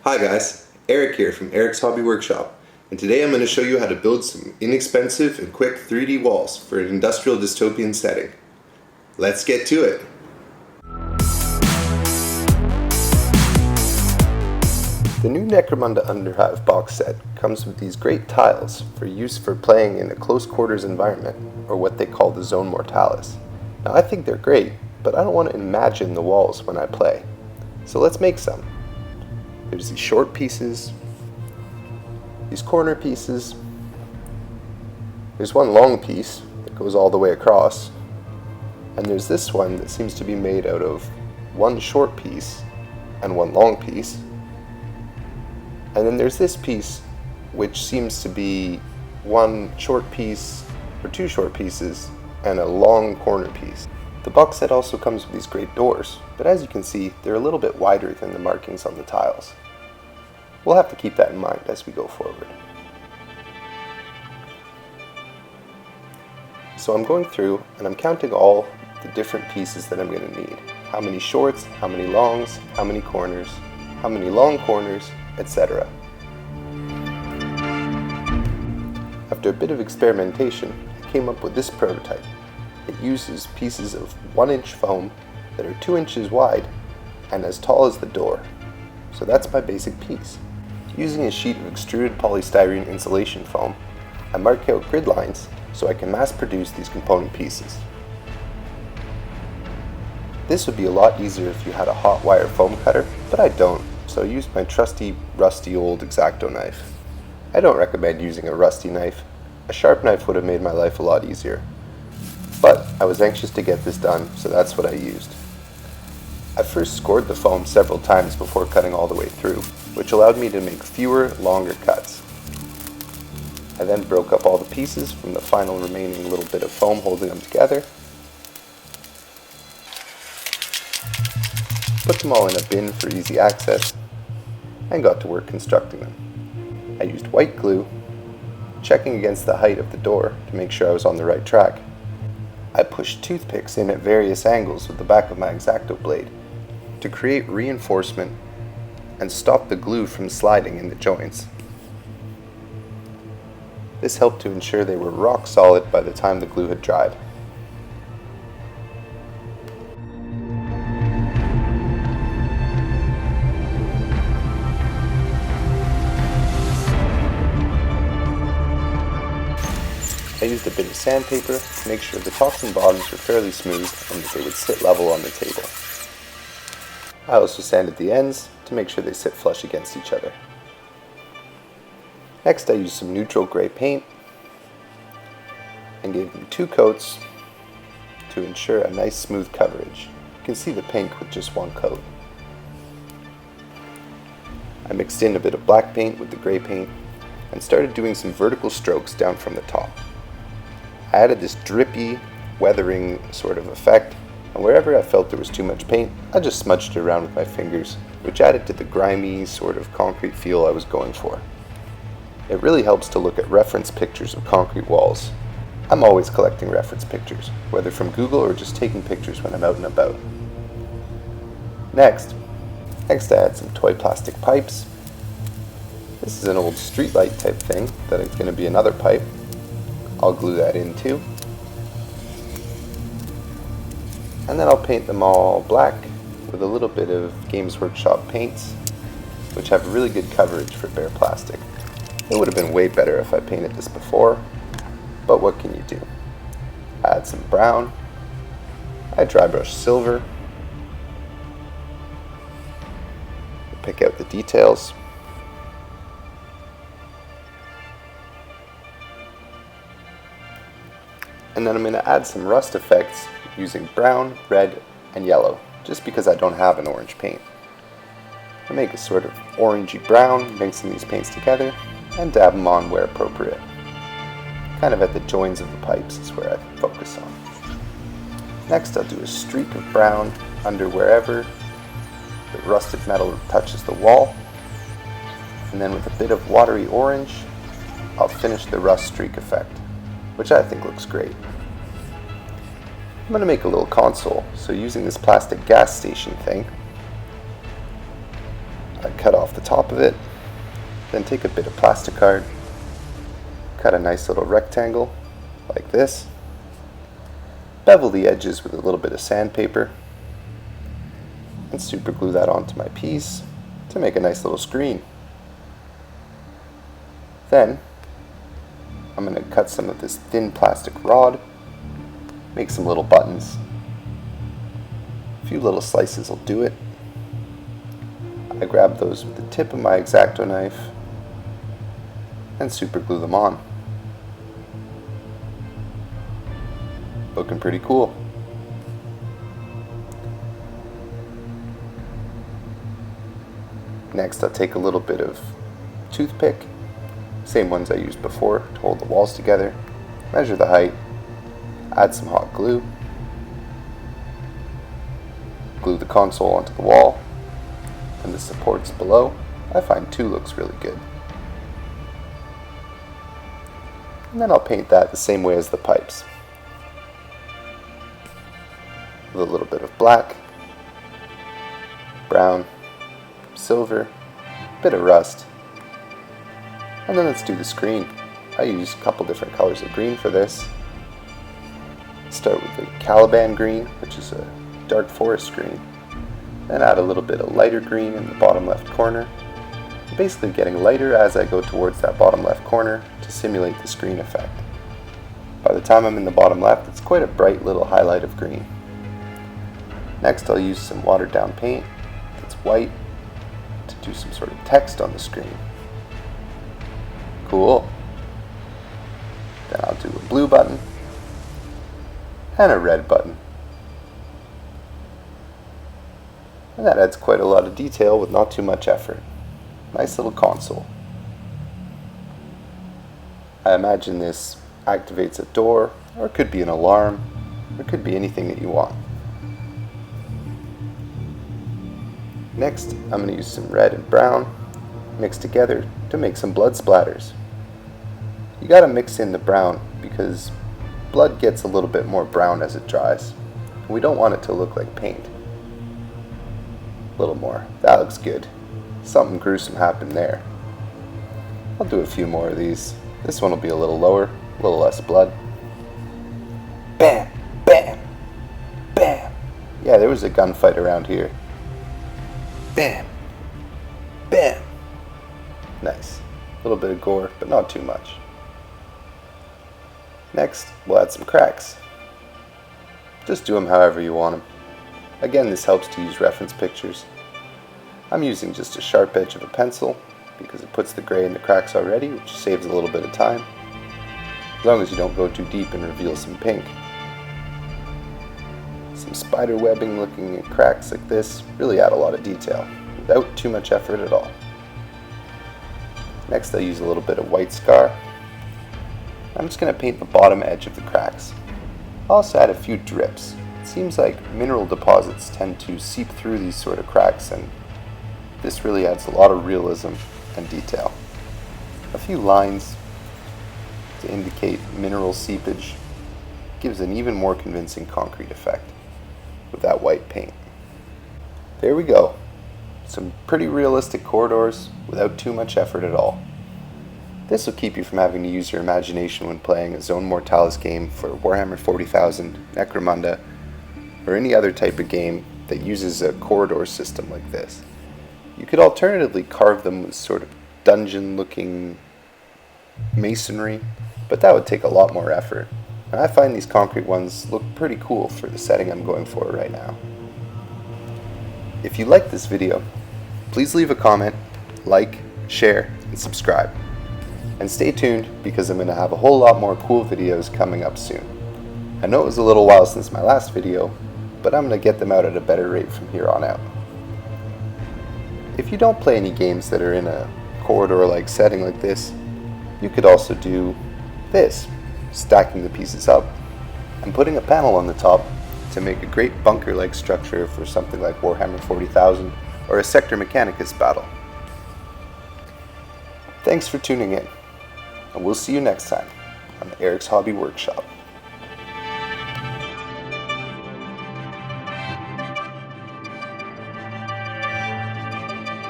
Hi guys, Eric here from Eric's Hobby Workshop, and today I'm going to show you how to build some inexpensive and quick 3D walls for an industrial dystopian setting. Let's get to it! The new Necromunda Underhive box set comes with these great tiles for use for playing in a close quarters environment, or what they call the Zone Mortalis. Now I think they're great, but I don't want to imagine the walls when I play. So let's make some. There's these short pieces, these corner pieces, there's one long piece that goes all the way across, and there's this one that seems to be made out of one short piece and one long piece, and then there's this piece which seems to be one short piece or two short pieces and a long corner piece. The box set also comes with these great doors, but as you can see, they're a little bit wider than the markings on the tiles. We'll have to keep that in mind as we go forward. So I'm going through and I'm counting all the different pieces that I'm going to need. How many shorts, how many longs, how many corners, how many long corners, etc. After a bit of experimentation, I came up with this prototype. It uses pieces of 1-inch foam that are 2 inches wide and as tall as the door. So that's my basic piece. Using a sheet of extruded polystyrene insulation foam, I mark out grid lines so I can mass produce these component pieces. This would be a lot easier if you had a hot wire foam cutter, but I don't, so I used my trusty, rusty old X-Acto knife. I don't recommend using a rusty knife. A sharp knife would have made my life a lot easier. But I was anxious to get this done, so that's what I used. I first scored the foam several times before cutting all the way through, which allowed me to make fewer, longer cuts. I then broke up all the pieces from the final remaining little bit of foam holding them together, put them all in a bin for easy access, and got to work constructing them. I used white glue, checking against the height of the door to make sure I was on the right track. I pushed toothpicks in at various angles with the back of my X-Acto blade to create reinforcement and stop the glue from sliding in the joints. This helped to ensure they were rock solid by the time the glue had dried. I used a bit of sandpaper to make sure the tops and bottoms were fairly smooth and that they would sit level on the table. I also sanded the ends to make sure they sit flush against each other. Next I used some neutral gray paint and gave them 2 coats to ensure a nice smooth coverage. You can see the pink with just 1 coat. I mixed in a bit of black paint with the gray paint and started doing some vertical strokes down from the top. I added this drippy, weathering sort of effect, and wherever I felt there was too much paint, I just smudged it around with my fingers, which added to the grimy sort of concrete feel I was going for. It really helps to look at reference pictures of concrete walls. I'm always collecting reference pictures, whether from Google or just taking pictures when I'm out and about. Next I add some toy plastic pipes. This is an old streetlight type thing that is going to be another pipe. I'll glue that in too. And then I'll paint them all black with a little bit of Games Workshop paints, which have really good coverage for bare plastic. It would have been way better if I painted this before, but what can you do? Add some brown. I dry brush silver. Pick out the details. And then I'm going to add some rust effects using brown, red, and yellow, just because I don't have an orange paint. I make a sort of orangey brown, mixing these paints together, and dab them on where appropriate. Kind of at the joins of the pipes is where I focus on. Next I'll do a streak of brown under wherever the rusted metal touches the wall, and then with a bit of watery orange, I'll finish the rust streak effect, which I think looks great. I'm going to make a little console, so using this plastic gas station thing, I cut off the top of it, then take a bit of plasticard, cut a nice little rectangle like this, bevel the edges with a little bit of sandpaper, and super glue that onto my piece to make a nice little screen. Then I'm going to cut some of this thin plastic rod, make some little buttons. A few little slices will do it. I grab those with the tip of my X-Acto knife and super glue them on. Looking pretty cool. Next, I'll take a little bit of toothpick, same ones I used before to hold the walls together, measure the height, add some hot glue, glue the console onto the wall, and the supports below. I find 2 looks really good. And then I'll paint that the same way as the pipes, with a little bit of black, brown, silver, bit of rust, and then let's do the screen. I use a couple different colors of green for this. Start with the Caliban green, which is a dark forest green, then add a little bit of lighter green in the bottom left corner. I'm basically getting lighter as I go towards that bottom left corner to simulate the screen effect. By the time I'm in the bottom left, it's quite a bright little highlight of green. Next, I'll use some watered down paint that's white to do some sort of text on the screen. Cool. Then I'll do a blue button and a red button. And that adds quite a lot of detail with not too much effort. Nice little console. I imagine this activates a door, or it could be an alarm, or it could be anything that you want. Next, I'm going to use some red and brown mixed together to make some blood splatters. You got to mix in the brown because blood gets a little bit more brown as it dries. We don't want it to look like paint. A little more. That looks good. Something gruesome happened there. I'll do a few more of these. This one will be a little lower, a little less blood. Bam! Bam! Bam! Yeah, there was a gunfight around here. Bam! Bam! Nice. A little bit of gore, but not too much. Next, we'll add some cracks. Just do them however you want them. Again, this helps to use reference pictures. I'm using just a sharp edge of a pencil because it puts the gray in the cracks already, which saves a little bit of time, as long as you don't go too deep and reveal some pink. Some spider webbing looking at cracks like this really add a lot of detail without too much effort at all. Next, I'll use a little bit of white scar. I'm just going to paint the bottom edge of the cracks. I'll also add a few drips. It seems like mineral deposits tend to seep through these sort of cracks, and this really adds a lot of realism and detail. A few lines to indicate mineral seepage gives an even more convincing concrete effect with that white paint. There we go. Some pretty realistic corridors without too much effort at all. This will keep you from having to use your imagination when playing a Zone Mortalis game for Warhammer 40,000, Necromunda, or any other type of game that uses a corridor system like this. You could alternatively carve them with sort of dungeon-looking masonry, but that would take a lot more effort. And I find these concrete ones look pretty cool for the setting I'm going for right now. If you liked this video, please leave a comment, like, share, and subscribe. And stay tuned because I'm going to have a whole lot more cool videos coming up soon. I know it was a little while since my last video, but I'm going to get them out at a better rate from here on out. If you don't play any games that are in a corridor-like setting like this, you could also do this, stacking the pieces up and putting a panel on the top to make a great bunker-like structure for something like Warhammer 40,000 or a Sector Mechanicus battle. Thanks for tuning in, and we'll see you next time on the Eric's Hobby Workshop.